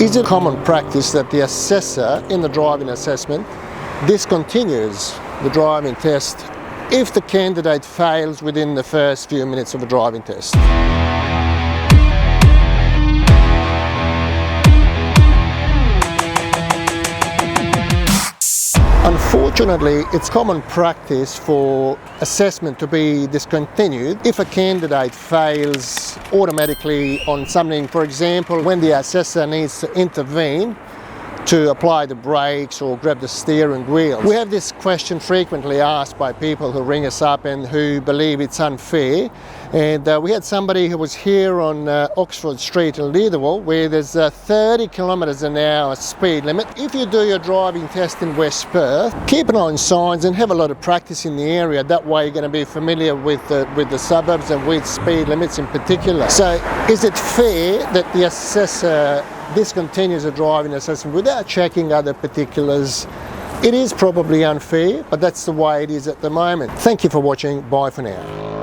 Is it common practice that the assessor in the driving assessment discontinues the driving test if the candidate fails within the first few minutes of the driving test? Unfortunately, it's common practice for assessment to be discontinued if a candidate fails automatically on something. For example, when the assessor needs to intervene to apply the brakes or grab the steering wheel. We have this question frequently asked by people who ring us up and who believe it's unfair. And we had somebody who was here on Oxford Street in Leatherwell, where there's 30 kilometres an hour speed limit. If you do your driving test in West Perth, keep an eye on signs and have a lot of practice in the area. That way you're going to be familiar with the suburbs and with speed limits in particular. So is it fair that the assessor discontinues a driving assessment without checking other particulars? It is probably unfair, but that's the way it is at the moment. Thank you for watching. Bye for now.